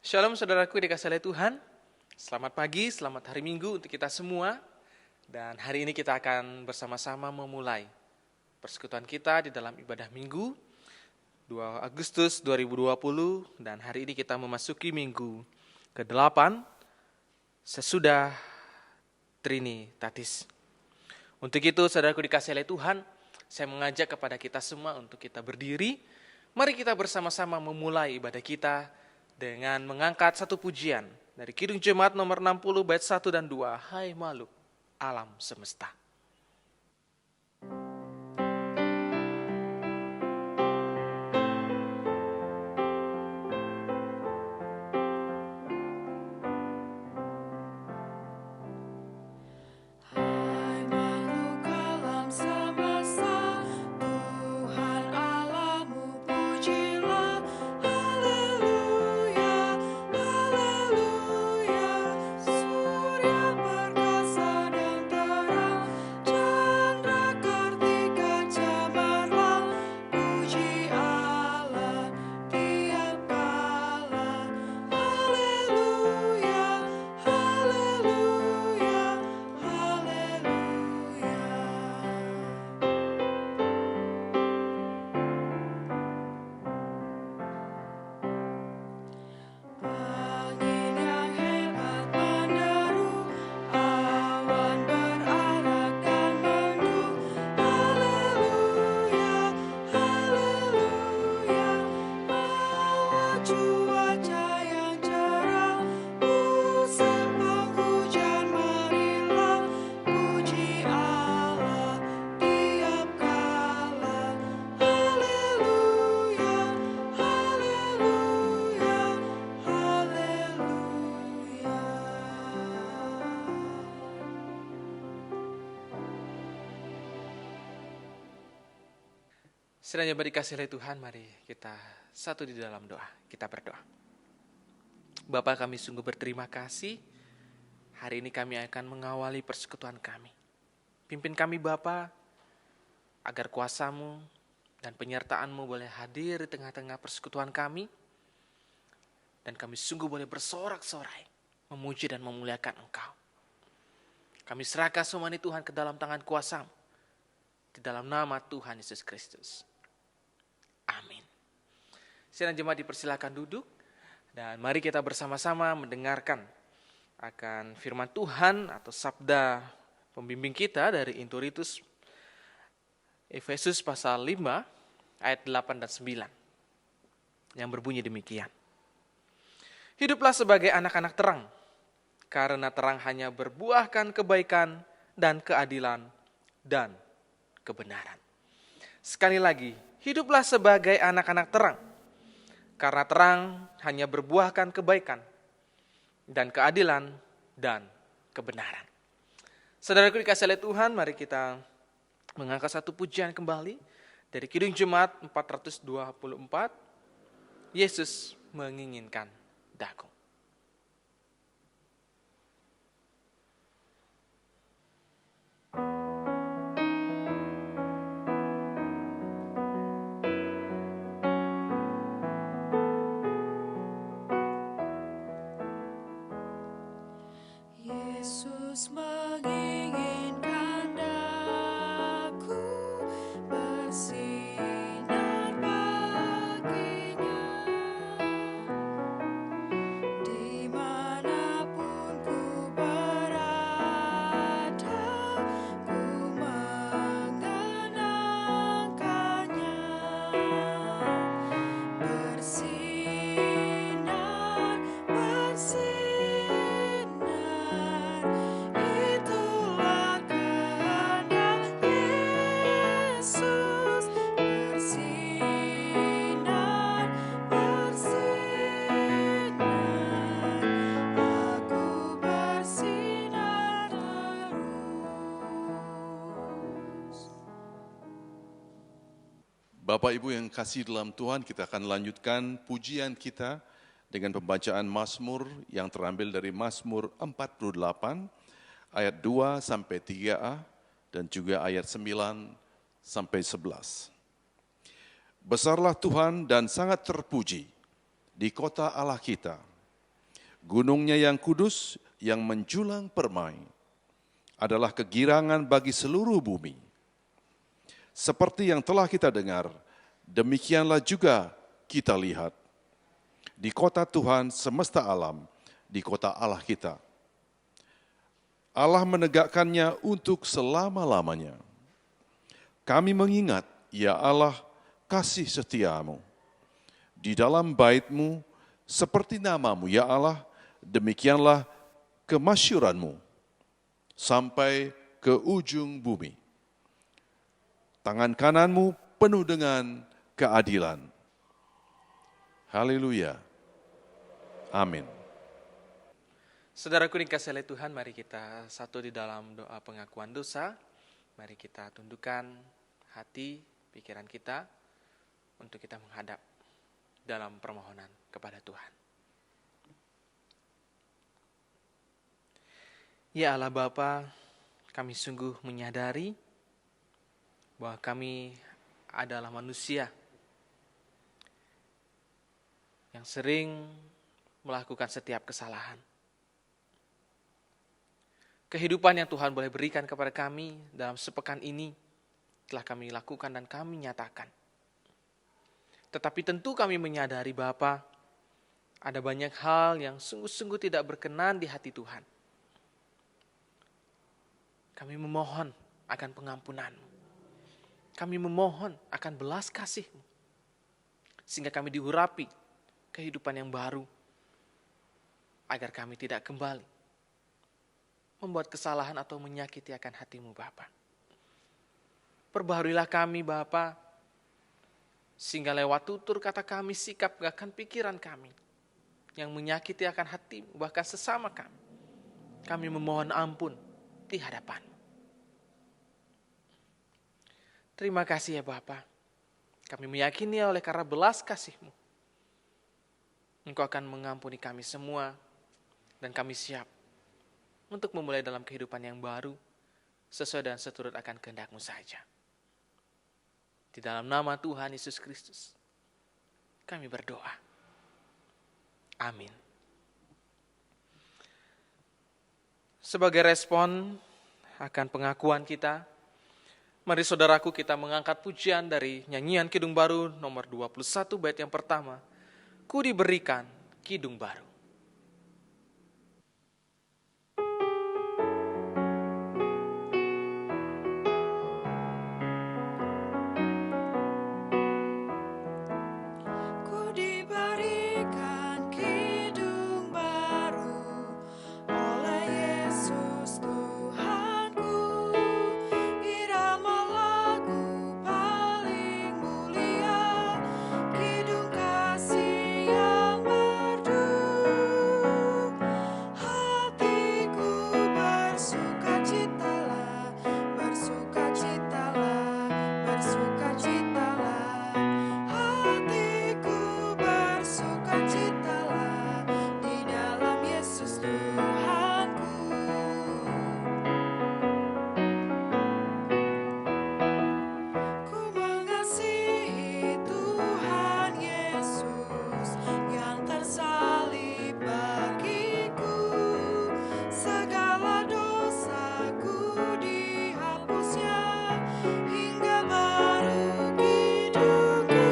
Shalom saudaraku dikasih oleh Tuhan. Selamat pagi, selamat hari Minggu untuk kita semua. Dan hari ini kita akan bersama-sama memulai persekutuan kita di dalam ibadah Minggu 2 Agustus 2020. Dan hari ini kita memasuki Minggu ke-8 sesudah Trinitatis. Untuk itu saudaraku dikasih oleh Tuhan, saya mengajak kepada kita semua untuk kita berdiri. Mari kita bersama-sama memulai ibadah kita dengan mengangkat satu pujian dari Kidung Jemaat nomor 60 bait 1 dan 2. Hai makhluk alam semesta. Sedang dikasih oleh Tuhan, mari kita satu di dalam doa. Kita berdoa. Bapa, kami sungguh berterima kasih. Hari ini kami akan mengawali persekutuan kami. Pimpin kami Bapa, agar kuasa-Mu dan penyertaan-Mu boleh hadir di tengah-tengah persekutuan kami. Dan kami sungguh boleh bersorak-sorai, memuji dan memuliakan Engkau. Kami serahkan semua ini Tuhan ke dalam tangan kuasa-Mu. Di dalam nama Tuhan Yesus Kristus. Amin. Sidang jemaat dipersilakan duduk dan mari kita bersama-sama mendengarkan akan firman Tuhan atau sabda pembimbing kita dari Inturitus Efesus pasal 5 ayat 8 dan 9 yang berbunyi demikian. Hiduplah sebagai anak-anak terang, karena terang hanya berbuahkan kebaikan dan keadilan dan kebenaran. Sekali lagi, hiduplah sebagai anak-anak terang, karena terang hanya berbuahkan kebaikan dan keadilan dan kebenaran. Saudaraku dikasih oleh Tuhan, mari kita mengangkat satu pujian kembali dari Kidung Jemaat 424, Yesus menginginkan daku. Yesus menginginkan daku bersinar baginya, dimanapun ku berada, ku mengenangkannya. Bersinar, bersinar, itulah kehendak Yesus. Bersinar, bersinar, aku bersinar terus. Bapak Ibu yang kasih dalam Tuhan, kita akan lanjutkan pujian kita dengan pembacaan Mazmur yang terambil dari Mazmur 48 ayat 2 sampai 3a dan juga ayat 9 sampai 11. Besarlah Tuhan dan sangat terpuji di kota Allah kita. Gunungnya yang kudus, yang menjulang permai, adalah kegirangan bagi seluruh bumi. Seperti yang telah kita dengar, demikianlah juga kita lihat di kota Tuhan semesta alam, di kota Allah kita. Allah menegakkannya untuk selama-lamanya. Kami mengingat, ya Allah, kasih setiamu. Di dalam bait-Mu, seperti namamu, ya Allah, demikianlah kemasyuranmu sampai ke ujung bumi. Tangan kananmu penuh dengan keadilan. Haleluya. Amin. Saudaraku dikasihi oleh Tuhan, mari kita satu di dalam doa pengakuan dosa. Mari kita tundukkan hati, pikiran kita untuk kita menghadap dalam permohonan kepada Tuhan. Ya Allah Bapa, kami sungguh menyadari bahwa kami adalah manusia yang sering melakukan setiap kesalahan. Kehidupan yang Tuhan boleh berikan kepada kami dalam sepekan ini telah kami lakukan dan kami nyatakan. Tetapi tentu kami menyadari Bapa, ada banyak hal yang sungguh-sungguh tidak berkenan di hati Tuhan. Kami memohon akan pengampunan-Mu. Kami memohon akan belas kasih-Mu. Sehingga kami diurapi kehidupan yang baru. Agar kami tidak kembali membuat kesalahan atau menyakiti akan hati-Mu Bapa. Perbaharuilah kami Bapa, sehingga lewat tutur kata kami, sikap akan pikiran kami yang menyakiti akan hati-Mu, bahkan sesama kami. Kami memohon ampun di hadapan-Mu. Terima kasih ya Bapa. Kami meyakini oleh karena belas kasih-Mu, Engkau akan mengampuni kami semua, dan kami siap untuk memulai dalam kehidupan yang baru, sesuai dan seturut akan kehendak-Mu saja. Di dalam nama Tuhan Yesus Kristus, kami berdoa. Amin. Sebagai respon akan pengakuan kita, mari saudaraku kita mengangkat pujian dari nyanyian Kidung Baru nomor 21 bait yang pertama. Ku diberikan kidung baru. Ku diberikan kidung baru oleh Yesus Tuhanku, irama lagu paling mulia, kidung kasih yang merdu. Hatiku bersukacitalah, bersukacitalah, bersukacitalah. Hatiku bersukacitalah di dalam Yesus Tuhanku. Ku mengasihi Tuhan Yesus yang tersalib bagiku. Segala dosaku dihapusnya hingga baru hidupku.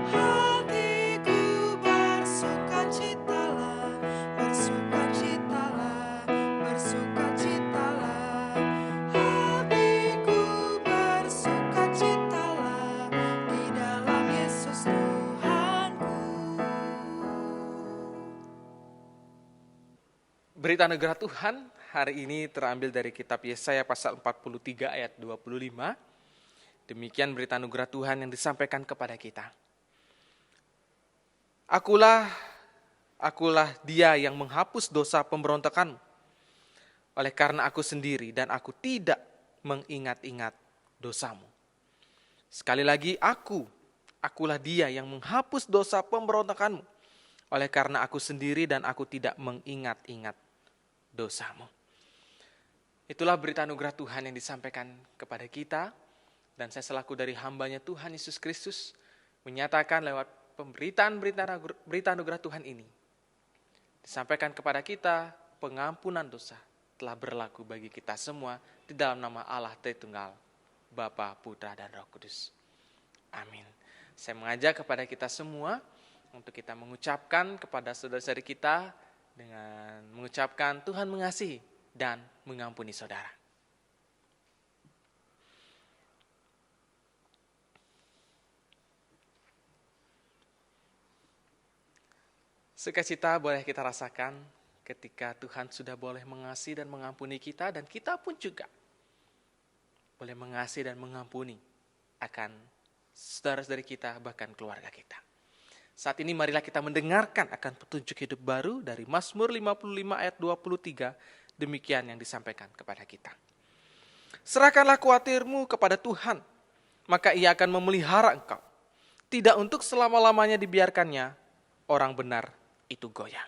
Hatiku bersukacitalah, bersukacitalah, bersukacitalah. Hatiku bersukacitalah di dalam Yesus Tuhanku. Berita anugerah Tuhan hari ini terambil dari kitab Yesaya pasal 43 ayat 25. Demikian berita anugerah Tuhan yang disampaikan kepada kita. Akulah Dia yang menghapus dosa pemberontakanmu. Oleh karena aku sendiri dan aku tidak mengingat-ingat dosamu. Sekali lagi akulah Dia yang menghapus dosa pemberontakanmu. Oleh karena aku sendiri dan aku tidak mengingat-ingat dosamu. Itulah berita anugerah Tuhan yang disampaikan kepada kita. Dan saya selaku dari hambanya Tuhan Yesus Kristus menyatakan lewat berita anugerah Tuhan ini, Disampaikan kepada kita, pengampunan dosa telah berlaku bagi kita semua di dalam nama Allah Tritunggal, Bapa, Putra, dan Roh Kudus. Amin. Saya mengajak kepada kita semua untuk kita mengucapkan kepada saudara-saudari kita dengan mengucapkan Tuhan mengasihi dan mengampuni saudara. Sukacita boleh kita rasakan ketika Tuhan sudah boleh mengasihi dan mengampuni kita, dan kita pun juga boleh mengasihi dan mengampuni akan saudara-saudari kita, bahkan keluarga kita. Saat ini marilah kita mendengarkan akan petunjuk hidup baru dari Mazmur 55 ayat 23, demikian yang disampaikan kepada kita. Serahkanlah khawatirmu kepada Tuhan, maka Ia akan memelihara engkau. Tidak untuk selama-lamanya dibiarkannya orang benar itu goyah.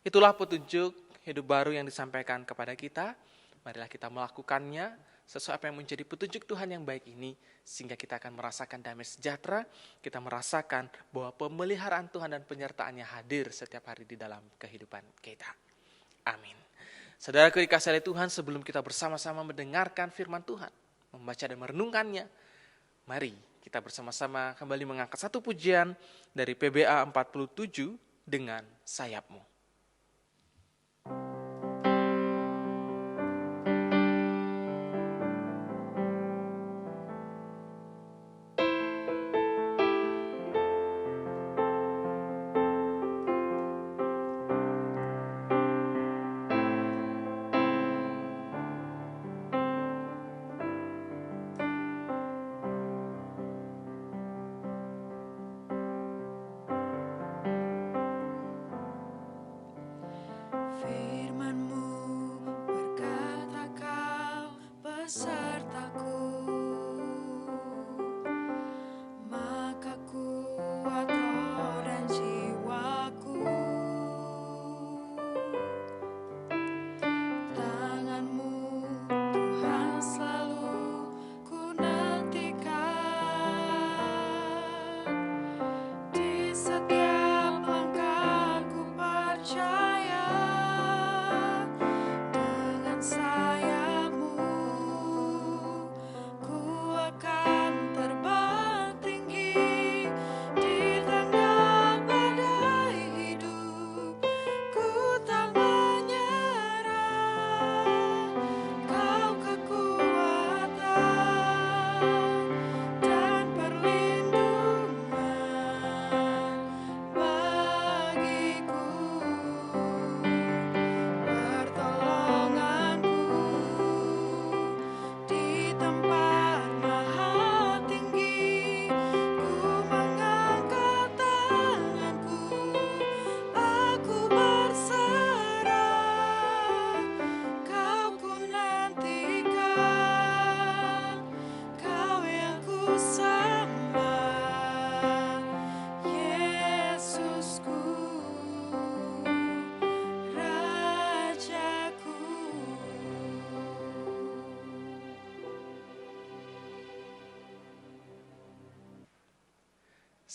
Itulah petunjuk hidup baru yang disampaikan kepada kita. Marilah kita melakukannya sesuai apa yang menjadi petunjuk Tuhan yang baik ini, sehingga kita akan merasakan damai sejahtera, kita merasakan bahwa pemeliharaan Tuhan dan penyertaannya hadir setiap hari di dalam kehidupan kita. Amin. Saudaraku dikasihi oleh Tuhan, sebelum kita bersama-sama mendengarkan firman Tuhan, membaca dan merenungkannya, mari kita bersama-sama kembali mengangkat satu pujian dari PBA 47 dengan sayapmu. Firman-Mu berkata Kau besertaku, maka kuat roh dan jiwaku. Tangan-Mu Tuhan selalu ku nantikan, di setiap langkahku percaya. Dengan sayap-Mu ku akan terbang tinggi di tengah badai hidup. Ku tak menyerah, Kau kekuatan dan perlindungan bagiku. Pertolonganku di tempat maha tinggi, ku mengangkat tanganku, aku berserah. Kau ku nantikan, Kau yang ku sembah, Yesusku, Rajaku.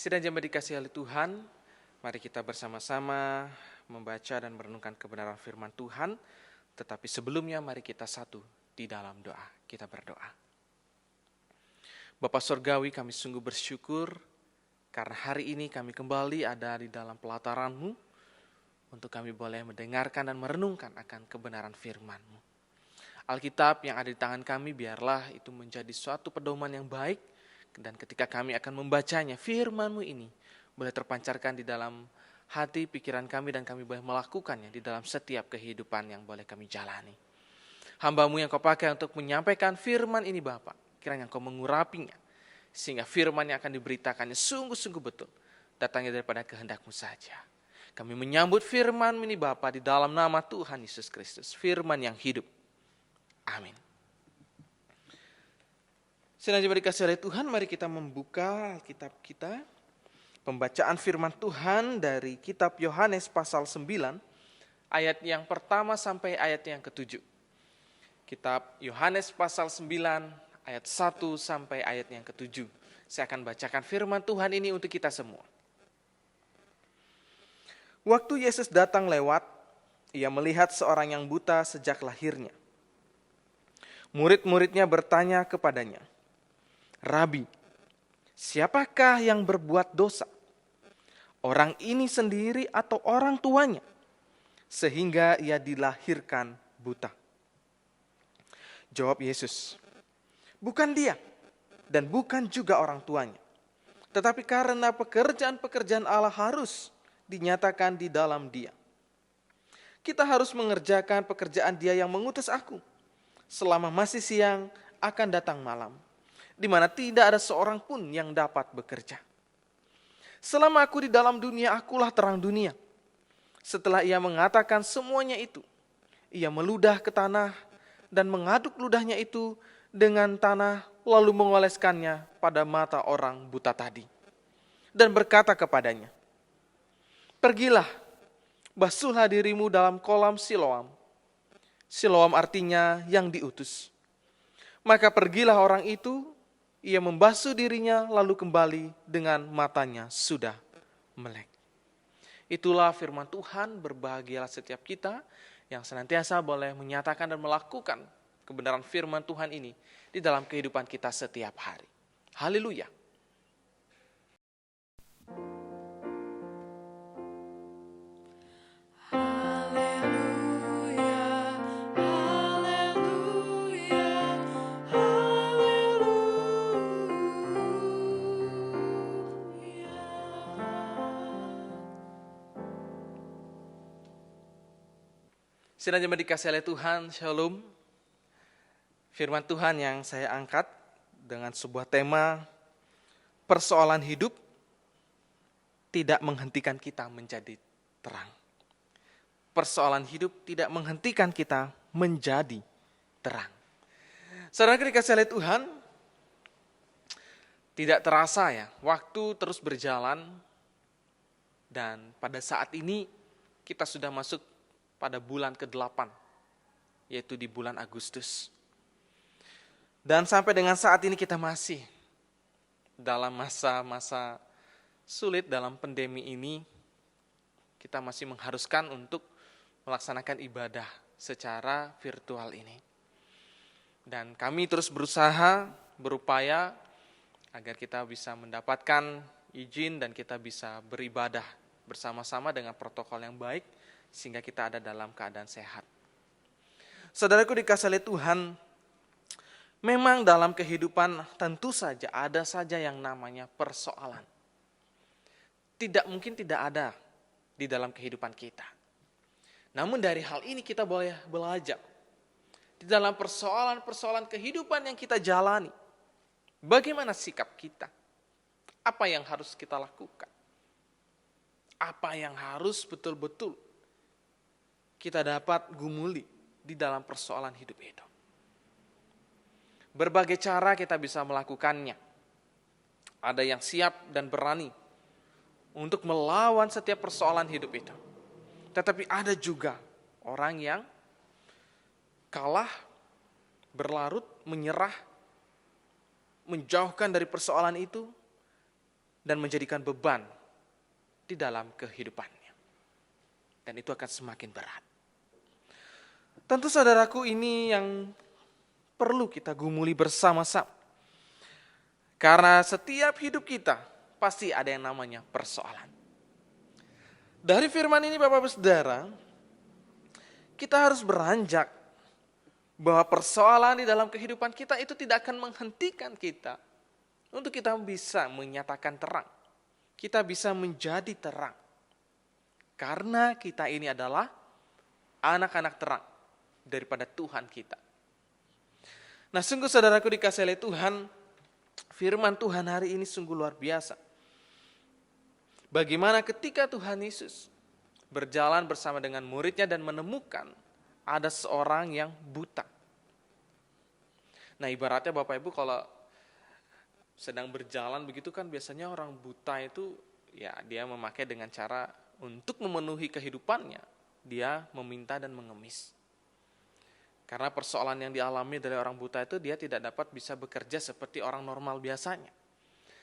Sidang jemaat dikasihi oleh Tuhan, mari kita bersama-sama membaca dan merenungkan kebenaran firman Tuhan. Tetapi sebelumnya mari kita satu di dalam doa. Kita berdoa. Bapa Surgawi, kami sungguh bersyukur karena hari ini kami kembali ada di dalam pelataran-Mu untuk kami boleh mendengarkan dan merenungkan akan kebenaran firman-Mu. Alkitab yang ada di tangan kami biarlah itu menjadi suatu pedoman yang baik, dan ketika kami akan membacanya, firman-Mu ini boleh terpancarkan di dalam hati, pikiran kami, dan kami boleh melakukannya di dalam setiap kehidupan yang boleh kami jalani. Hamba-Mu yang Kau pakai untuk menyampaikan firman ini Bapa, kiranya Kau mengurapinya, sehingga firman yang akan diberitakannya sungguh-sungguh betul, datangnya daripada kehendak-Mu saja. Kami menyambut firman ini Bapa di dalam nama Tuhan Yesus Kristus, firman yang hidup. Amin. Sedang dikasihi oleh Tuhan, mari kita membuka Alkitab kita. Pembacaan firman Tuhan dari kitab Yohanes pasal 9, ayat yang pertama sampai ayat yang ke-7. Kitab Yohanes pasal 9, ayat 1 sampai ayat yang ke-7. Saya akan bacakan firman Tuhan ini untuk kita semua. Waktu Yesus datang lewat, ia melihat seorang yang buta sejak lahirnya. Murid-muridnya bertanya kepadanya, "Rabi, siapakah yang berbuat dosa? Orang ini sendiri atau orang tuanya? Sehingga ia dilahirkan buta." Jawab Yesus, "Bukan dia dan bukan juga orang tuanya. Tetapi karena pekerjaan-pekerjaan Allah harus dinyatakan di dalam dia. Kita harus mengerjakan pekerjaan dia yang mengutus aku. Selama masih siang akan datang malam, di mana tidak ada seorang pun yang dapat bekerja. Selama aku di dalam dunia, akulah terang dunia." Setelah ia mengatakan semuanya itu, ia meludah ke tanah dan mengaduk ludahnya itu dengan tanah, lalu mengoleskannya pada mata orang buta tadi. Dan berkata kepadanya, "Pergilah, basuhlah dirimu dalam kolam Siloam." Siloam artinya yang diutus. Maka pergilah orang itu, ia membasuh dirinya lalu kembali dengan matanya sudah melek. Itulah firman Tuhan. Berbahagialah setiap kita yang senantiasa boleh menyatakan dan melakukan kebenaran firman Tuhan ini di dalam kehidupan kita setiap hari. Haleluya. Haleluya, haleluya, haleluya. Sidang jemaat dikasih oleh Tuhan, Shalom. Firman Tuhan yang saya angkat dengan sebuah tema, persoalan hidup tidak menghentikan kita menjadi terang. Persoalan hidup tidak menghentikan kita menjadi terang. Saudara dikasih oleh Tuhan, tidak terasa ya, waktu terus berjalan dan pada saat ini kita sudah masuk pada bulan ke-8, yaitu di bulan Agustus. Dan sampai dengan saat ini kita masih dalam masa-masa sulit dalam pandemi ini. Kita masih mengharuskan untuk melaksanakan ibadah secara virtual ini. Dan kami terus berusaha, berupaya agar kita bisa mendapatkan izin dan kita bisa beribadah bersama-sama dengan protokol yang baik, sehingga kita ada dalam keadaan sehat. Saudaraku dikasih oleh Tuhan, memang dalam kehidupan tentu saja ada saja yang namanya persoalan. Tidak mungkin tidak ada di dalam kehidupan kita. Namun dari hal ini kita boleh belajar. Di dalam persoalan-persoalan kehidupan yang kita jalani, bagaimana sikap kita? Apa yang harus kita lakukan? Apa yang harus betul-betul kita dapat gumuli di dalam persoalan hidup itu? Berbagai cara kita bisa melakukannya. Ada yang siap dan berani untuk melawan setiap persoalan hidup itu. Tetapi ada juga orang yang kalah, berlarut, menyerah, menjauhkan dari persoalan itu, dan menjadikan beban di dalam kehidupannya. Dan itu akan semakin berat. Tentu saudaraku, ini yang perlu kita gumuli bersama-sama. Karena setiap hidup kita pasti ada yang namanya persoalan. Dari firman ini Bapak Ibu Saudara, kita harus beranjak bahwa persoalan di dalam kehidupan kita itu tidak akan menghentikan kita untuk kita bisa menyatakan terang. Kita bisa menjadi terang. Karena kita ini adalah anak-anak terang daripada Tuhan kita. Nah, sungguh saudaraku dikasihi oleh Tuhan, firman Tuhan hari ini sungguh luar biasa. Bagaimana ketika Tuhan Yesus berjalan bersama dengan muridnya dan menemukan ada seorang yang buta. Nah, ibaratnya Bapak Ibu kalau sedang berjalan begitu kan biasanya orang buta itu ya dia memakai dengan cara untuk memenuhi kehidupannya. Dia meminta dan mengemis. Karena persoalan yang dialami dari orang buta itu dia tidak dapat bisa bekerja seperti orang normal biasanya.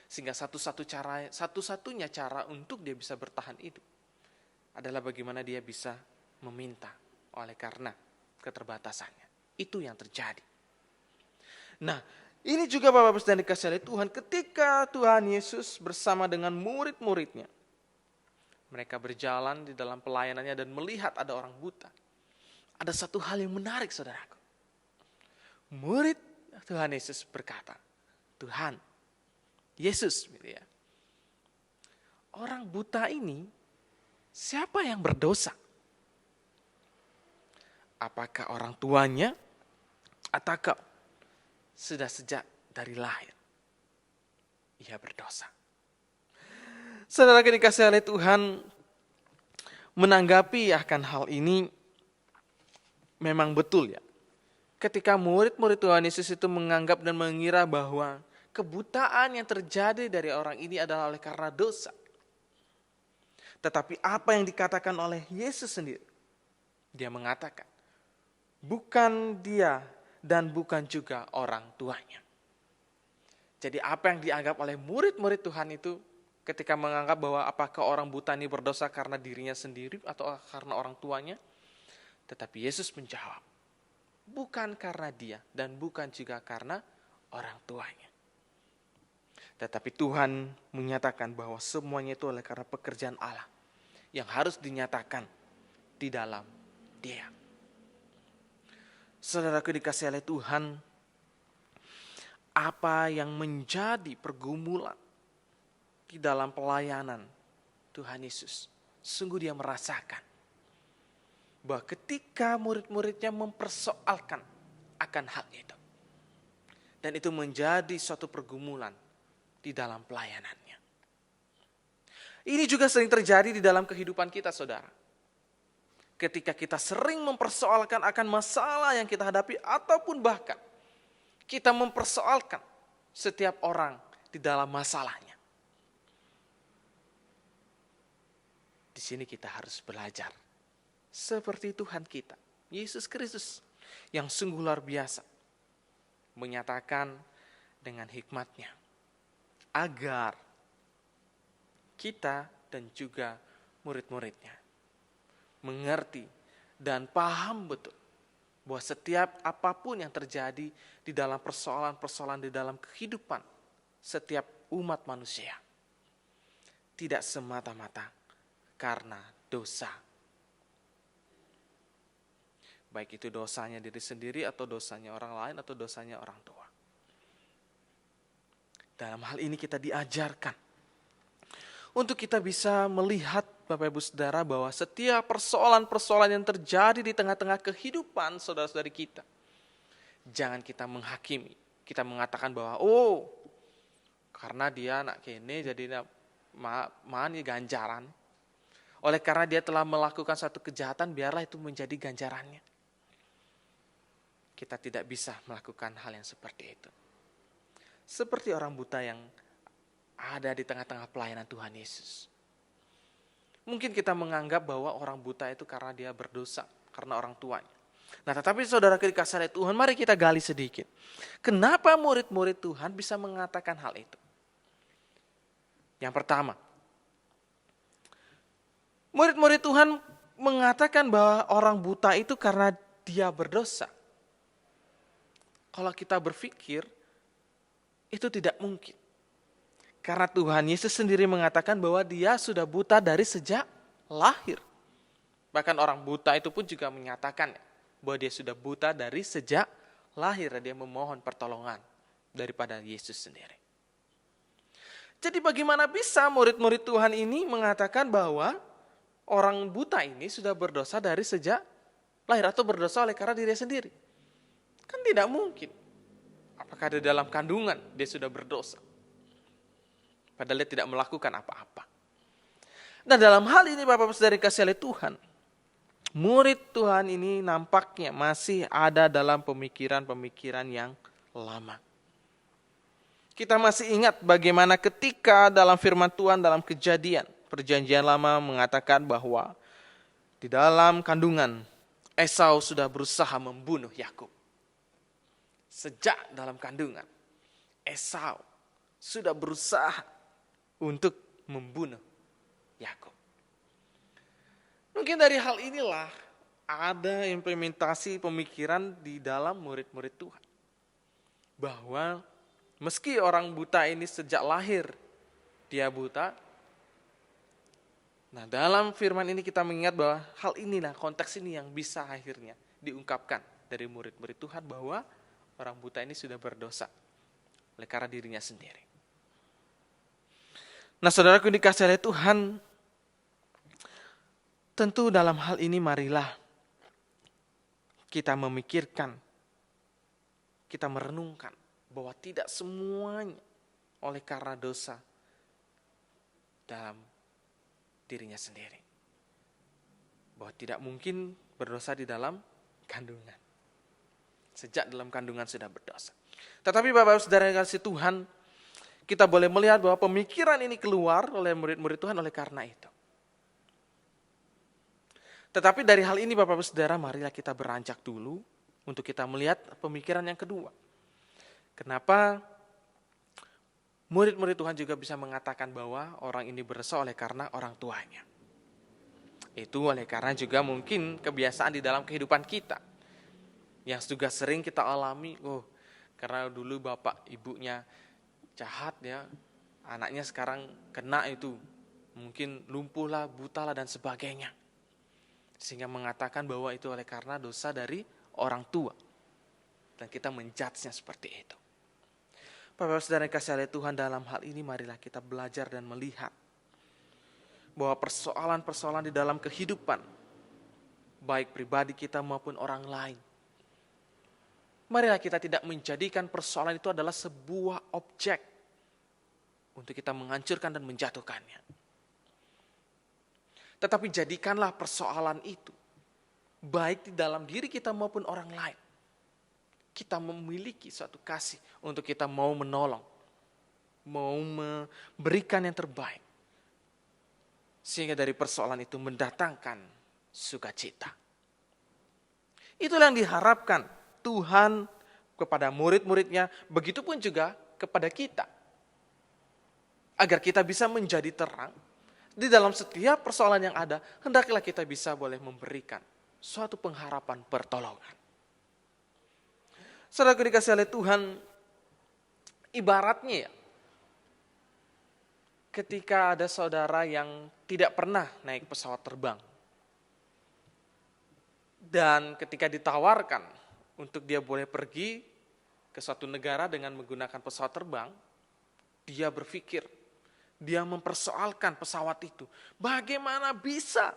Sehingga satu-satunya cara untuk dia bisa bertahan hidup adalah bagaimana dia bisa meminta oleh karena keterbatasannya. Itu yang terjadi. Nah, ini juga Bapak Ibu Saudara dikasihi oleh Tuhan, ketika Tuhan Yesus bersama dengan murid-muridnya, mereka berjalan di dalam pelayanannya dan melihat ada orang buta. Ada satu hal yang menarik, saudaraku. Murid Tuhan Yesus berkata, Tuhan, Yesus, gitu ya. Orang buta ini, siapa yang berdosa? Apakah orang tuanya, ataukah sudah sejak dari lahir ia berdosa? Saudara dikasihi oleh Tuhan, menanggapi akan hal ini memang betul ya. Ketika murid-murid Tuhan Yesus itu menganggap dan mengira bahwa kebutaan yang terjadi dari orang ini adalah oleh karena dosa. Tetapi apa yang dikatakan oleh Yesus sendiri? Dia mengatakan, bukan dia dan bukan juga orang tuanya. Jadi apa yang dianggap oleh murid-murid Tuhan itu ketika menganggap bahwa apakah orang buta ini berdosa karena dirinya sendiri atau karena orang tuanya? Tetapi Yesus menjawab, bukan karena dia dan bukan juga karena orang tuanya. Tetapi Tuhan menyatakan bahwa semuanya itu oleh karena pekerjaan Allah yang harus dinyatakan di dalam Dia. Saudaraku dikasihi oleh Tuhan, apa yang menjadi pergumulan di dalam pelayanan Tuhan Yesus, sungguh Dia merasakan bahwa ketika murid-muridnya mempersoalkan akan hal itu, dan itu menjadi suatu pergumulan di dalam pelayanannya. Ini juga sering terjadi di dalam kehidupan kita, saudara. Ketika kita sering mempersoalkan akan masalah yang kita hadapi, ataupun bahkan kita mempersoalkan setiap orang di dalam masalahnya. Di sini kita harus belajar seperti Tuhan kita, Yesus Kristus, yang sungguh luar biasa, menyatakan dengan hikmat-Nya agar kita dan juga murid-muridnya mengerti dan paham betul bahwa setiap apapun yang terjadi di dalam persoalan-persoalan di dalam kehidupan setiap umat manusia tidak semata-mata karena dosa. Baik itu dosanya diri sendiri atau dosanya orang lain atau dosanya orang tua. Dalam hal ini kita diajarkan untuk kita bisa melihat Bapak Ibu Saudara bahwa setiap persoalan-persoalan yang terjadi di tengah-tengah kehidupan saudara-saudari kita, jangan kita menghakimi. Kita mengatakan bahwa karena dia anak kene jadi mani ganjaran. Oleh karena dia telah melakukan satu kejahatan, biarlah itu menjadi ganjarannya. Kita tidak bisa melakukan hal yang seperti itu. Seperti orang buta yang ada di tengah-tengah pelayanan Tuhan Yesus. Mungkin kita menganggap bahwa orang buta itu karena dia berdosa, karena orang tuanya. Nah, tetapi saudara dikasihi oleh Tuhan, mari kita gali sedikit. Kenapa murid-murid Tuhan bisa mengatakan hal itu? Yang pertama, murid-murid Tuhan mengatakan bahwa orang buta itu karena dia berdosa. Kalau kita berpikir, itu tidak mungkin. Karena Tuhan Yesus sendiri mengatakan bahwa dia sudah buta dari sejak lahir. Bahkan orang buta itu pun juga menyatakan bahwa dia sudah buta dari sejak lahir. Dia memohon pertolongan daripada Yesus sendiri. Jadi bagaimana bisa murid-murid Tuhan ini mengatakan bahwa orang buta ini sudah berdosa dari sejak lahir atau berdosa oleh karena diri sendiri? Kan tidak mungkin. Apakah di dalam kandungan dia sudah berdosa? Padahal dia tidak melakukan apa-apa. Nah, dalam hal ini Bapak-Bapak Saudara dikasihi oleh Tuhan, murid Tuhan ini nampaknya masih ada dalam pemikiran-pemikiran yang lama. Kita masih ingat bagaimana ketika dalam firman Tuhan dalam Kejadian, Perjanjian Lama mengatakan bahwa di dalam kandungan Esau sudah berusaha membunuh Yakub. Sejak dalam kandungan Esau sudah berusaha untuk membunuh Yakub. Mungkin dari hal inilah ada implementasi pemikiran di dalam murid-murid Tuhan. Bahwa meski orang buta ini sejak lahir dia buta, nah dalam firman ini kita mengingat bahwa hal inilah, konteks ini yang bisa akhirnya diungkapkan dari murid-murid Tuhan bahwa orang buta ini sudah berdosa oleh karena dirinya sendiri. Nah saudaraku dikasihi oleh Tuhan, tentu dalam hal ini marilah kita memikirkan, kita merenungkan bahwa tidak semuanya oleh karena dosa dalam dirinya sendiri. Bahwa tidak mungkin berdosa di dalam kandungan. Sejak dalam kandungan sudah berdosa. Tetapi Bapak Saudara yang kasih Tuhan, kita boleh melihat bahwa pemikiran ini keluar oleh murid-murid Tuhan oleh karena itu. Tetapi dari hal ini Bapak Saudara, marilah kita beranjak dulu untuk kita melihat pemikiran yang kedua. Kenapa murid-murid Tuhan juga bisa mengatakan bahwa orang ini berdosa oleh karena orang tuanya. Itu oleh karena juga mungkin kebiasaan di dalam kehidupan kita. Yang juga sering kita alami, karena dulu bapak ibunya jahat ya, anaknya sekarang kena itu. Mungkin lumpuh lah, buta lah dan sebagainya. Sehingga mengatakan bahwa itu oleh karena dosa dari orang tua. Dan kita menjudge-nya seperti itu. Bapak Saudara yang kasih oleh Tuhan, dalam hal ini marilah kita belajar dan melihat bahwa persoalan-persoalan di dalam kehidupan, baik pribadi kita maupun orang lain, marilah kita tidak menjadikan persoalan itu adalah sebuah objek untuk kita menghancurkan dan menjatuhkannya. Tetapi jadikanlah persoalan itu, baik di dalam diri kita maupun orang lain, kita memiliki suatu kasih untuk kita mau menolong, mau memberikan yang terbaik. Sehingga dari persoalan itu mendatangkan sukacita. Itulah yang diharapkan Tuhan kepada murid-muridnya, begitupun juga kepada kita. Agar kita bisa menjadi terang, di dalam setiap persoalan yang ada, hendaklah kita bisa boleh memberikan suatu pengharapan pertolongan. Saudara dikasihi oleh Tuhan, ibaratnya ya, ketika ada saudara yang tidak pernah naik pesawat terbang, dan ketika ditawarkan untuk dia boleh pergi ke suatu negara dengan menggunakan pesawat terbang, dia berpikir, dia mempersoalkan pesawat itu. Bagaimana bisa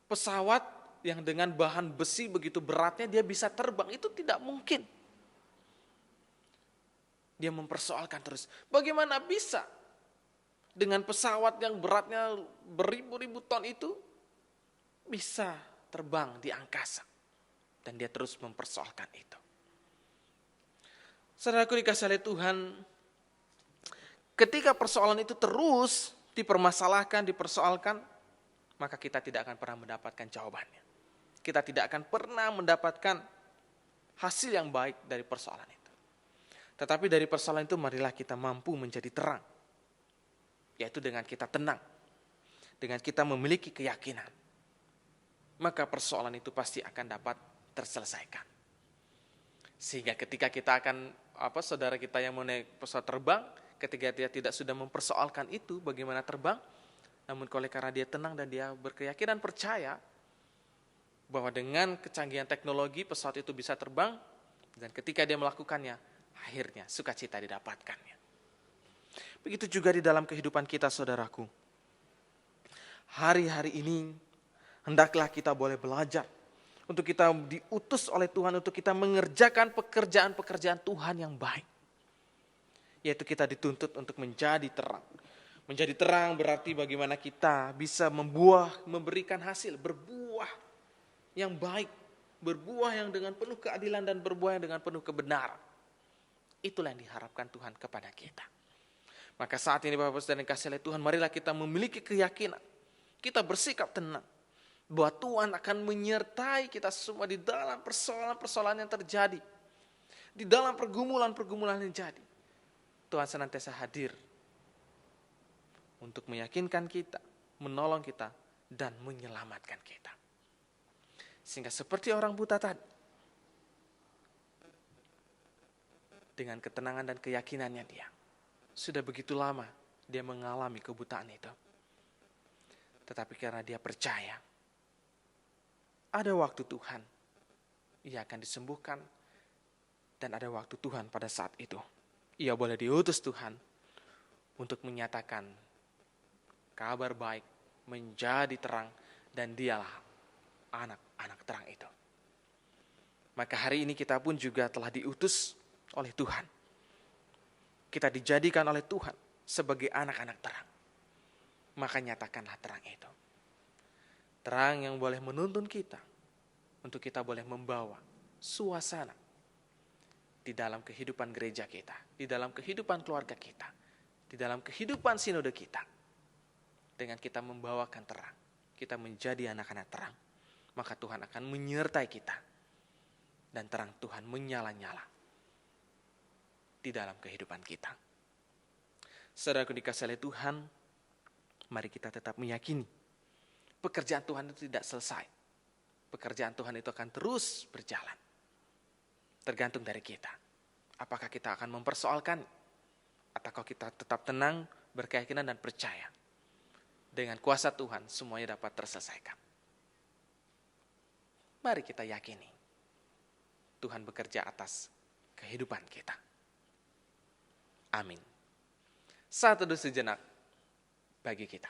pesawat yang dengan bahan besi begitu beratnya dia bisa terbang? Itu tidak mungkin. Dia mempersoalkan terus. Bagaimana bisa dengan pesawat yang beratnya beribu-ribu ton itu bisa terbang di angkasa? Dan dia terus mempersoalkan itu. Saudaraku dikasihi oleh Tuhan, ketika persoalan itu terus dipermasalahkan, dipersoalkan, maka kita tidak akan pernah mendapatkan jawabannya. Kita tidak akan pernah mendapatkan hasil yang baik dari persoalan itu. Tetapi dari persoalan itu marilah kita mampu menjadi terang. Yaitu dengan kita tenang. Dengan kita memiliki keyakinan. Maka persoalan itu pasti akan dapat terselesaikan. Sehingga ketika kita akan, saudara kita yang mau naik pesawat terbang, ketika dia tidak sudah mempersoalkan itu bagaimana terbang, namun oleh karena dia tenang dan dia berkeyakinan percaya bahwa dengan kecanggihan teknologi pesawat itu bisa terbang, dan ketika dia melakukannya, akhirnya sukacita didapatkannya. Begitu juga di dalam kehidupan kita, saudaraku. Hari-hari ini hendaklah kita boleh belajar untuk kita diutus oleh Tuhan untuk kita mengerjakan pekerjaan-pekerjaan Tuhan yang baik. Yaitu kita dituntut untuk menjadi terang. Menjadi terang berarti bagaimana kita bisa memberikan hasil, berbuah yang baik, berbuah yang dengan penuh keadilan dan berbuah yang dengan penuh kebenaran. Itulah yang diharapkan Tuhan kepada kita. Maka saat ini Bapak Saudara yang kasih oleh Tuhan, marilah kita memiliki keyakinan. Kita bersikap tenang bahwa Tuhan akan menyertai kita semua di dalam persoalan-persoalan yang terjadi. Di dalam pergumulan-pergumulan yang jadi. Tuhan senantiasa hadir untuk meyakinkan kita, menolong kita, dan menyelamatkan kita. Sehingga seperti orang buta tadi, dengan ketenangan dan keyakinannya dia, sudah begitu lama dia mengalami kebutaan itu. Tetapi karena dia percaya, ada waktu Tuhan, ia akan disembuhkan, dan ada waktu Tuhan pada saat itu. Ia boleh diutus Tuhan untuk menyatakan kabar baik menjadi terang, dan dialah anak-anak terang itu. Maka hari ini kita pun juga telah diutus oleh Tuhan. Kita dijadikan oleh Tuhan sebagai anak-anak terang. Maka nyatakanlah terang itu. Terang yang boleh menuntun kita untuk kita boleh membawa suasana di dalam kehidupan gereja kita, di dalam kehidupan keluarga kita, di dalam kehidupan sinode kita. Dengan kita membawakan terang, kita menjadi anak-anak terang, maka Tuhan akan menyertai kita. Dan terang Tuhan menyala-nyala di dalam kehidupan kita. Saudaraku dikasihi oleh Tuhan, mari kita tetap meyakini pekerjaan Tuhan itu tidak selesai. Pekerjaan Tuhan itu akan terus berjalan. Tergantung dari kita. Apakah kita akan mempersoalkan, ataukah kita tetap tenang, berkeyakinan dan percaya. Dengan kuasa Tuhan semuanya dapat terselesaikan. Mari kita yakini Tuhan bekerja atas kehidupan kita. Amin. Saat teduh sejenak bagi kita.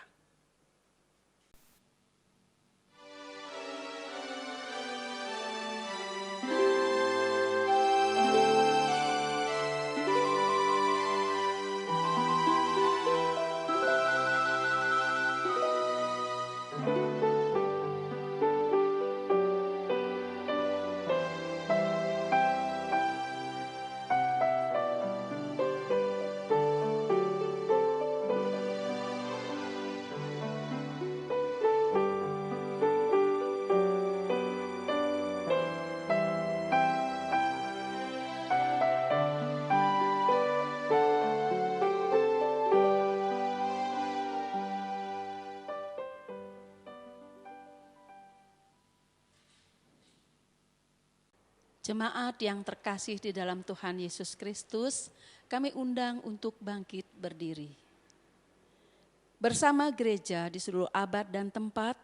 Jemaat yang terkasih di dalam Tuhan Yesus Kristus, kami undang untuk bangkit berdiri. Bersama gereja di seluruh abad dan tempat,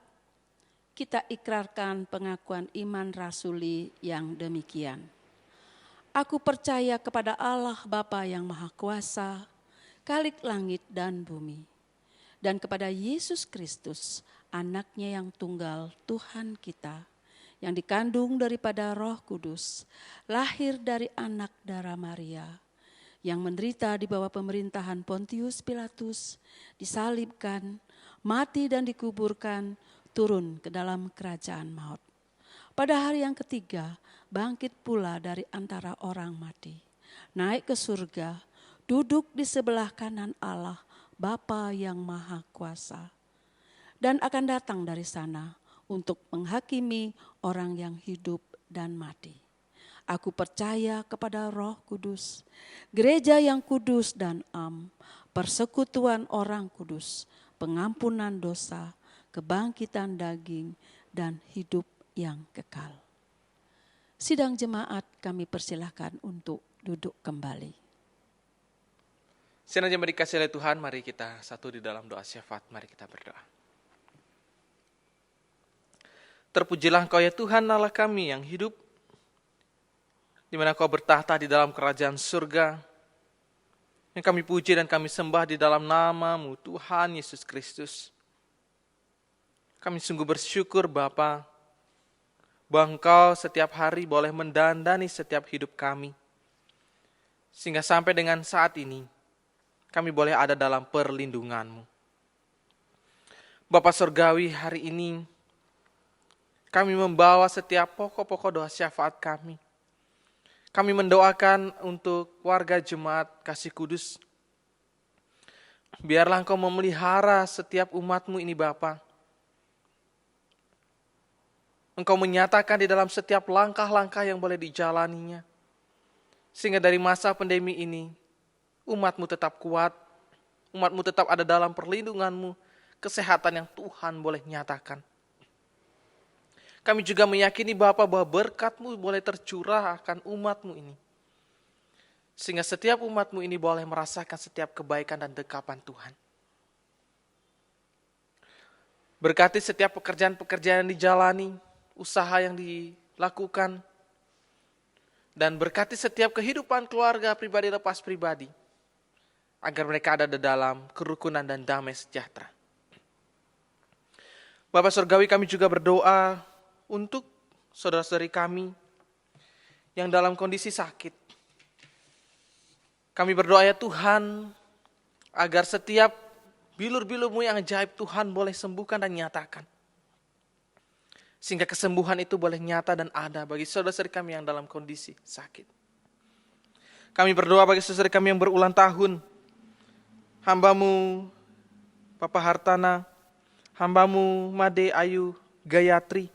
kita ikrarkan pengakuan iman rasuli yang demikian. Aku percaya kepada Allah Bapa yang Maha Kuasa, Khalik langit dan bumi, dan kepada Yesus Kristus, anaknya yang tunggal Tuhan kita, yang dikandung daripada Roh Kudus, lahir dari anak darah Maria, yang menderita di bawah pemerintahan Pontius Pilatus, disalibkan, mati dan dikuburkan, turun ke dalam kerajaan maut. Pada hari yang ketiga, bangkit pula dari antara orang mati, naik ke surga, duduk di sebelah kanan Allah, Bapa yang Maha Kuasa, dan akan datang dari sana untuk menghakimi orang yang hidup dan mati. Aku percaya kepada Roh Kudus, gereja yang kudus dan am, persekutuan orang kudus, pengampunan dosa, kebangkitan daging, dan hidup yang kekal. Sidang jemaat kami persilahkan untuk duduk kembali. Sidang jemaat dikasihi oleh Tuhan, mari kita satu di dalam doa syafaat, mari kita berdoa. Terpujilah Engkau ya Tuhan Allah kami yang hidup, di mana Kau bertahta di dalam kerajaan surga. Yang kami puji dan kami sembah di dalam nama-Mu Tuhan Yesus Kristus. Kami sungguh bersyukur Bapa, bahwa Engkau setiap hari boleh mendandani setiap hidup kami. Sehingga sampai dengan saat ini, kami boleh ada dalam perlindungan-Mu. Bapa Surgawi, hari ini kami membawa setiap pokok-pokok doa syafaat kami. Kami mendoakan untuk warga jemaat Kasih Kudus. Biarlah Engkau memelihara setiap umat-Mu ini Bapa. Engkau menyatakan di dalam setiap langkah-langkah yang boleh dijalaninya. Sehingga dari masa pandemi ini, umat-Mu tetap kuat, umat-Mu tetap ada dalam perlindungan-Mu, kesehatan yang Tuhan boleh nyatakan. Kami juga meyakini Bapa bahwa berkat-Mu boleh tercurah akan umat-Mu ini. Sehingga setiap umat-Mu ini boleh merasakan setiap kebaikan dan dekapan Tuhan. Berkati setiap pekerjaan-pekerjaan yang dijalani, usaha yang dilakukan, dan berkati setiap kehidupan keluarga pribadi lepas pribadi, agar mereka ada di dalam kerukunan dan damai sejahtera. Bapa Surgawi, kami juga berdoa untuk saudara-saudari kami yang dalam kondisi sakit. Kami berdoa ya Tuhan, agar setiap bilur-bilur-Mu yang ajaib Tuhan boleh sembuhkan dan nyatakan. Sehingga kesembuhan itu boleh nyata dan ada bagi saudara-saudari kami yang dalam kondisi sakit. Kami berdoa bagi saudara kami yang berulang tahun. Hamba-Mu Papa Hartana, hamba-Mu Made Ayu Gayatri,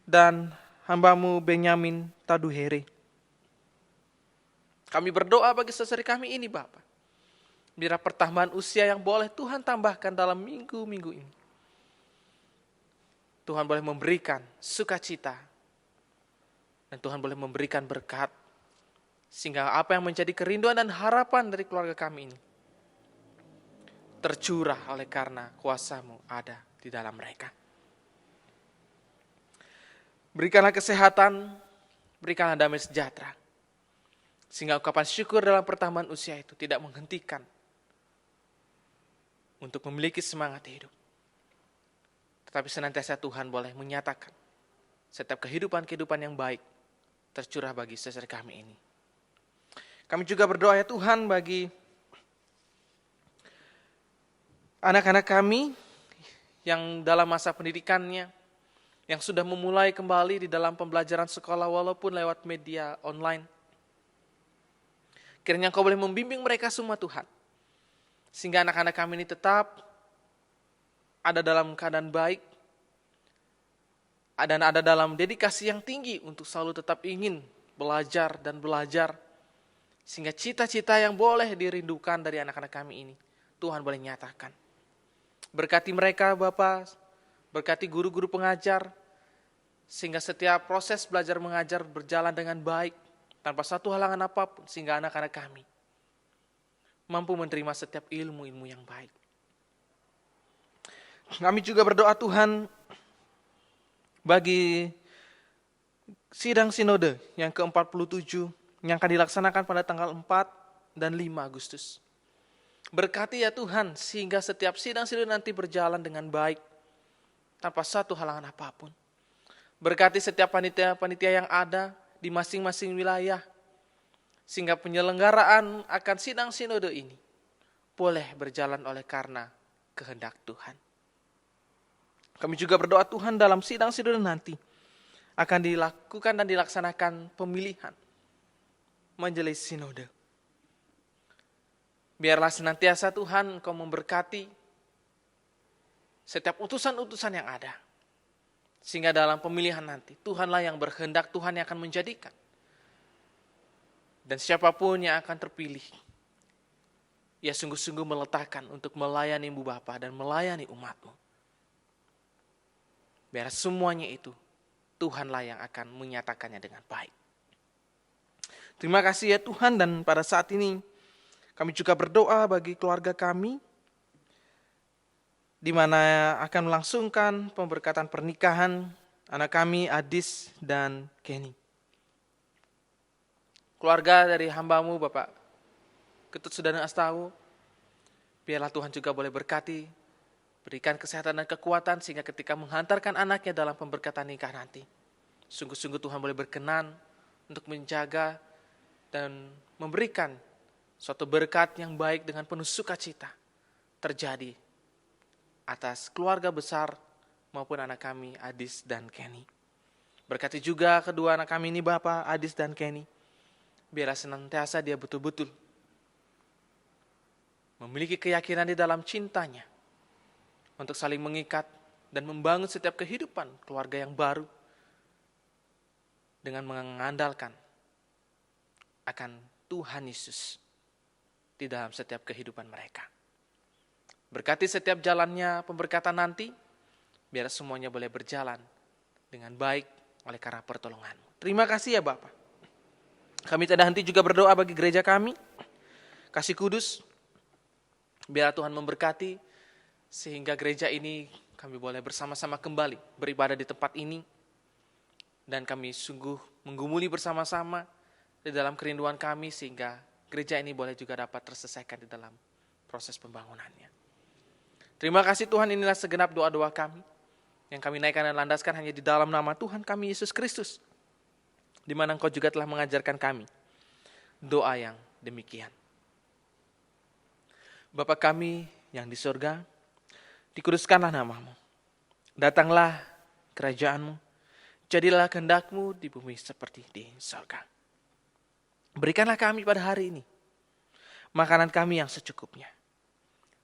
dan hamba-Mu Benyamin Taduhere. Kami berdoa bagi saudara kami ini Bapa. Biar pertambahan usia yang boleh Tuhan tambahkan dalam minggu-minggu ini. Tuhan boleh memberikan sukacita. Dan Tuhan boleh memberikan berkat. Sehingga apa yang menjadi kerinduan dan harapan dari keluarga kami ini tercurah oleh karena kuasa-Mu ada di dalam mereka. Berikanlah kesehatan, berikanlah damai sejahtera. Sehingga ungkapan syukur dalam pertambahan usia itu tidak menghentikan untuk memiliki semangat hidup. Tetapi senantiasa Tuhan boleh menyatakan setiap kehidupan-kehidupan yang baik tercurah bagi saudara kami ini. Kami juga berdoa ya Tuhan bagi anak-anak kami yang dalam masa pendidikannya, yang sudah memulai kembali di dalam pembelajaran sekolah walaupun lewat media online. Kiranya Engkau boleh membimbing mereka semua Tuhan. Sehingga anak-anak kami ini tetap ada dalam keadaan baik. Dan ada dalam dedikasi yang tinggi untuk selalu tetap ingin belajar dan belajar. Sehingga cita-cita yang boleh dirindukan dari anak-anak kami ini, Tuhan boleh nyatakan. Berkati mereka Bapa, berkati guru-guru pengajar, sehingga setiap proses belajar mengajar berjalan dengan baik, tanpa satu halangan apapun, sehingga anak-anak kami mampu menerima setiap ilmu-ilmu yang baik. Kami juga berdoa Tuhan bagi sidang sinode yang ke-47 yang akan dilaksanakan pada tanggal 4 dan 5 Agustus. Berkati ya Tuhan, sehingga setiap sidang sinode nanti berjalan dengan baik, tanpa satu halangan apapun. Berkati setiap panitia-panitia yang ada di masing-masing wilayah, sehingga penyelenggaraan akan sidang sinode ini boleh berjalan oleh karena kehendak Tuhan. Kami juga berdoa Tuhan dalam sidang sinode nanti akan dilakukan dan dilaksanakan pemilihan majelis sinode. Biarlah senantiasa Tuhan Engkau memberkati setiap utusan-utusan yang ada. Sehingga dalam pemilihan nanti, Tuhanlah yang berkehendak, Tuhan yang akan menjadikan. Dan siapapun yang akan terpilih, ia sungguh-sungguh meletakkan untuk melayani Ibu Bapa dan melayani umat-Mu. Biar semuanya itu, Tuhanlah yang akan menyatakannya dengan baik. Terima kasih ya Tuhan, dan pada saat ini, kami juga berdoa bagi keluarga kami, di mana akan melangsungkan pemberkatan pernikahan anak kami Adis dan Kenny. Keluarga dari hamba-Mu Bapak Ketut Sudana Astawu, biarlah Tuhan juga boleh berkati, berikan kesehatan dan kekuatan sehingga ketika menghantarkan anaknya dalam pemberkatan nikah nanti, sungguh-sungguh Tuhan boleh berkenan untuk menjaga dan memberikan suatu berkat yang baik dengan penuh sukacita terjadi atas keluarga besar maupun anak kami Adis dan Kenny. Berkati juga kedua anak kami ini Bapak Adis dan Kenny. Biarlah senantiasa dia betul-betul memiliki keyakinan di dalam cintanya untuk saling mengikat dan membangun setiap kehidupan keluarga yang baru dengan mengandalkan akan Tuhan Yesus di dalam setiap kehidupan mereka. Berkati setiap jalannya pemberkatan nanti, biar semuanya boleh berjalan dengan baik oleh karena pertolongan-Mu. Terima kasih ya Bapa. Kami tidak henti juga berdoa bagi gereja kami. Kasih Kudus, biar Tuhan memberkati sehingga gereja ini kami boleh bersama-sama kembali beribadah di tempat ini. Dan kami sungguh menggumuli bersama-sama di dalam kerinduan kami sehingga gereja ini boleh juga dapat terselesaikan di dalam proses pembangunannya. Terima kasih Tuhan, inilah segenap doa-doa kami yang kami naikkan dan landaskan hanya di dalam nama Tuhan kami Yesus Kristus, di mana Engkau juga telah mengajarkan kami doa yang demikian. Bapa kami yang di surga, dikuduskanlah nama-Mu. Datanglah kerajaan-Mu, jadilah kehendak-Mu di bumi seperti di surga. Berikanlah kami pada hari ini makanan kami yang secukupnya.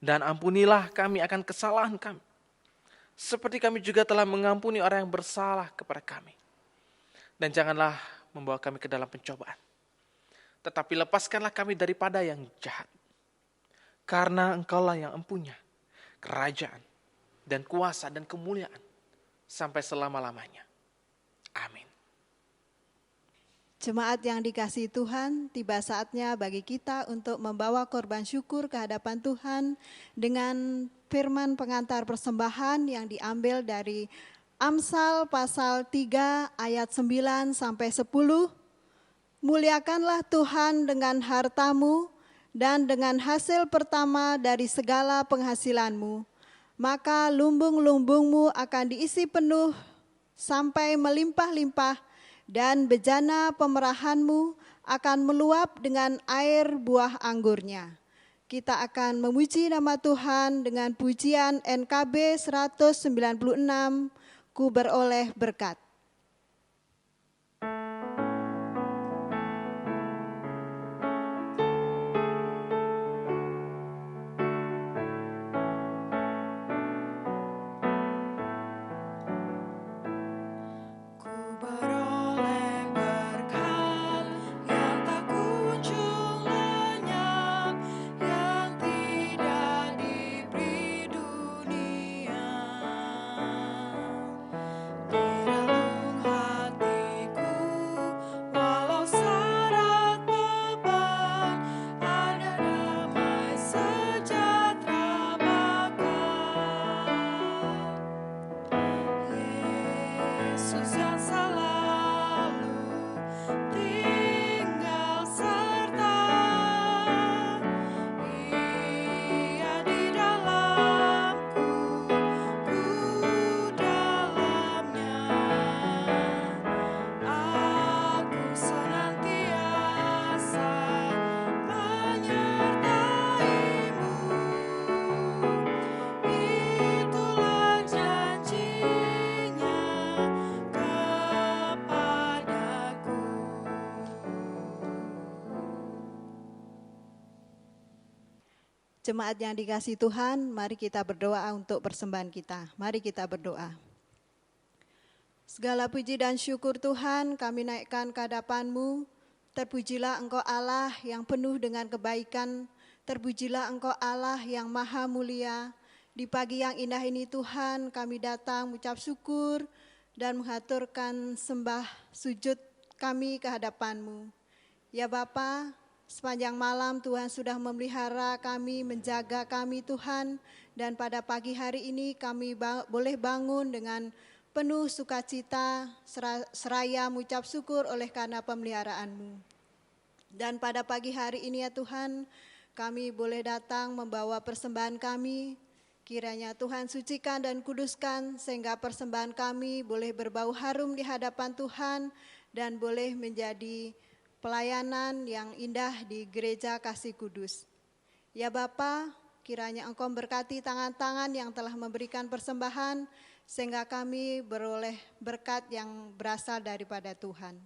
Dan ampunilah kami akan kesalahan kami, seperti kami juga telah mengampuni orang yang bersalah kepada kami. Dan janganlah membawa kami ke dalam pencobaan, tetapi lepaskanlah kami daripada yang jahat. Karena Engkaulah yang empunya kerajaan dan kuasa dan kemuliaan sampai selama-lamanya. Amin. Jemaat yang dikasihi Tuhan, tiba saatnya bagi kita untuk membawa korban syukur ke hadapan Tuhan dengan firman pengantar persembahan yang diambil dari Amsal pasal 3 ayat 9 sampai 10. Muliakanlah Tuhan dengan hartamu dan dengan hasil pertama dari segala penghasilanmu, maka lumbung-lumbungmu akan diisi penuh sampai melimpah-limpah, dan bejana pemerahanmu akan meluap dengan air buah anggurnya. Kita akan memuji nama Tuhan dengan pujian NKB 196, Ku beroleh berkat. Jemaat yang dikasihi Tuhan, mari kita berdoa untuk persembahan kita. Mari kita berdoa. Segala puji dan syukur Tuhan kami naikkan ke hadapan-Mu. Terpujilah Engkau Allah yang penuh dengan kebaikan. Terpujilah Engkau Allah yang maha mulia. Di pagi yang indah ini Tuhan kami datang mengucap syukur dan menghaturkan sembah sujud kami ke hadapan-Mu. Ya Bapa, sepanjang malam Tuhan sudah memelihara kami, menjaga kami Tuhan. Dan pada pagi hari ini kami boleh bangun dengan penuh sukacita, seraya mengucap syukur oleh karena pemeliharaan-Mu. Dan pada pagi hari ini ya Tuhan, kami boleh datang membawa persembahan kami. Kiranya Tuhan sucikan dan kuduskan sehingga persembahan kami boleh berbau harum di hadapan Tuhan dan boleh menjadi pelayanan yang indah di Gereja Kasih Kudus. Ya Bapa, kiranya Engkau berkati tangan-tangan yang telah memberikan persembahan, sehingga kami beroleh berkat yang berasal daripada Tuhan.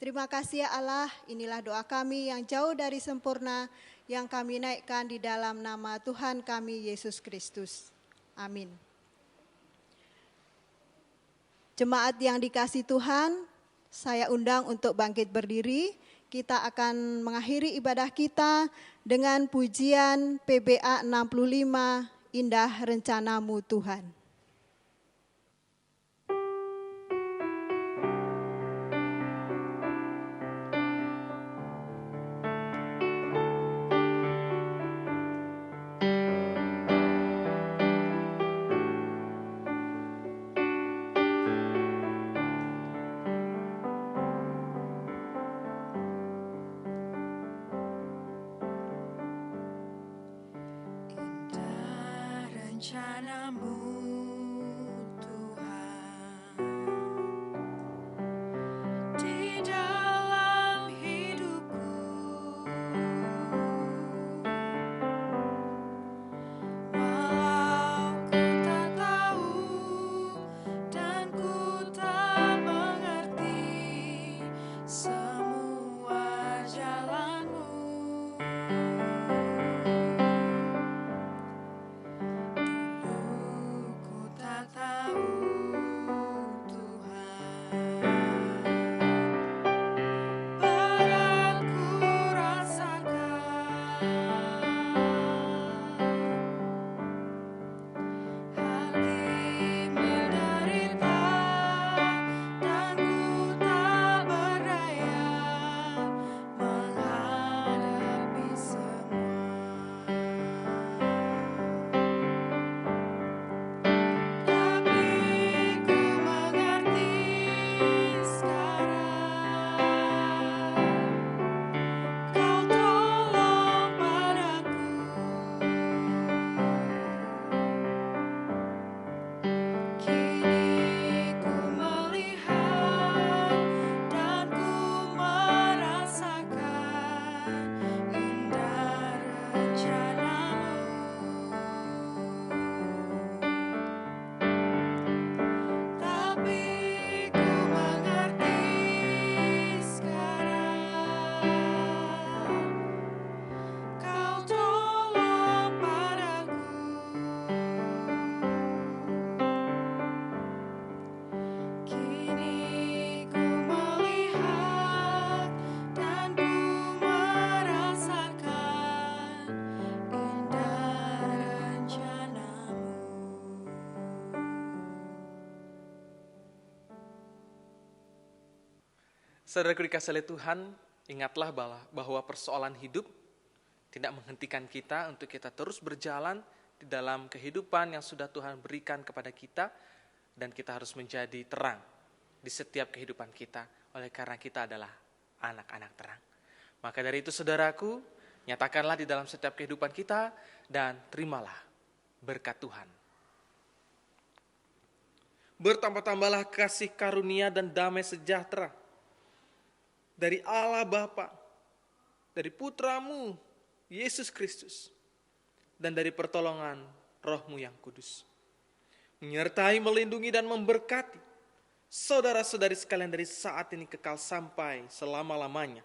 Terima kasih ya Allah, inilah doa kami yang jauh dari sempurna, yang kami naikkan di dalam nama Tuhan kami Yesus Kristus. Amin. Jemaat yang dikasihi Tuhan, saya undang untuk bangkit berdiri. Kita akan mengakhiri ibadah kita dengan pujian PBA 65, indah rencana-Mu Tuhan. Indah rencana-Mu Tuhan di dalam hidupku, walau ku tak tahu dan ku tak mengerti semua jalan-Mu. Ku tak tahu Tuhan, berat ku rasakan, hati menderita dan ku tak berdaya menghadapi semua. Tapi ku mengerti sekarang, Kau tolong padaku. Kini ku melihat dan ku merasakan indah rencana-Mu. Tapi ku mengerti sekarang, Kau tolong padaku. Kini ku melihat dan ku merasakan indah rencana-Mu. Saudaraku dikasih oleh Tuhan, ingatlah bahwa persoalan hidup tidak menghentikan kita untuk kita terus berjalan di dalam kehidupan yang sudah Tuhan berikan kepada kita, dan kita harus menjadi terang di setiap kehidupan kita, oleh karena kita adalah anak-anak terang. Maka dari itu saudaraku, nyatakanlah di dalam setiap kehidupan kita dan terimalah berkat Tuhan. Bertambah-tambahlah kasih karunia dan damai sejahtera dari Allah Bapa, dari Putra-Mu Yesus Kristus, dan dari pertolongan Roh-Mu yang kudus, menyertai, melindungi, dan memberkati saudara-saudari sekalian dari saat ini kekal sampai selama-lamanya.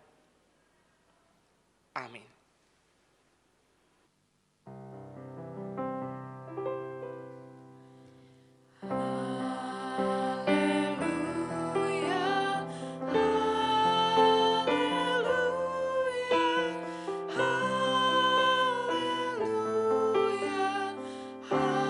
Amin. Haleluya, haleluya, haleluya, haleluya,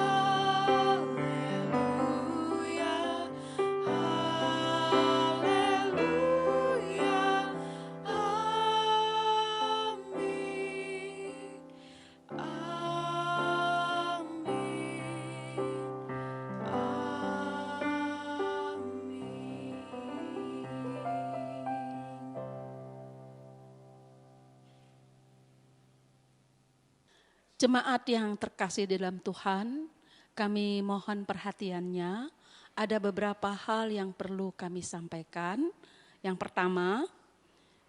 Jemaat yang terkasih di dalam Tuhan, kami mohon perhatiannya. Ada beberapa hal yang perlu kami sampaikan. Yang pertama,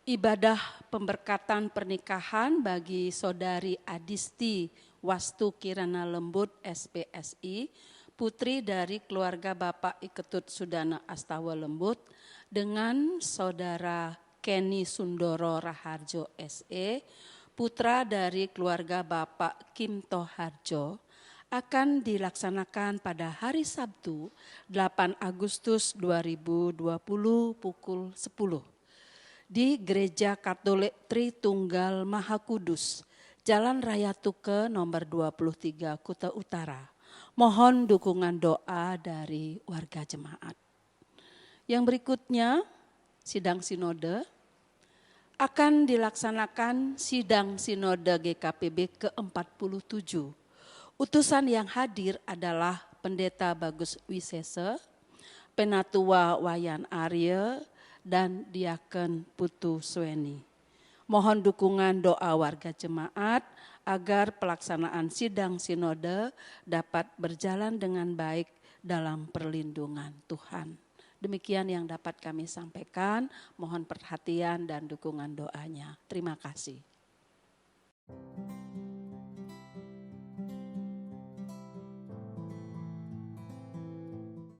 ibadah pemberkatan pernikahan bagi Saudari Adisti Wastu Kirana Lembut SPSI, putri dari keluarga Bapak Iketut Sudana Astawa Lembut, dengan Saudara Kenny Sundoro Raharjo SE, putra dari keluarga Bapak Kim Toharjo, akan dilaksanakan pada hari Sabtu 8 Agustus 2020 pukul 10 di Gereja Katolik Tritunggal Maha Kudus, Jalan Raya Tuke nomor 23 Kuta Utara. Mohon dukungan doa dari warga jemaat. Yang berikutnya, sidang sinode akan dilaksanakan sidang sinode GKPB ke-47. Utusan yang hadir adalah Pendeta Bagus Wisese, Penatua Wayan Arya, dan Diaken Putu Sweni. Mohon dukungan doa warga jemaat agar pelaksanaan sidang sinode dapat berjalan dengan baik dalam perlindungan Tuhan. Demikian yang dapat kami sampaikan, mohon perhatian dan dukungan doanya. Terima kasih.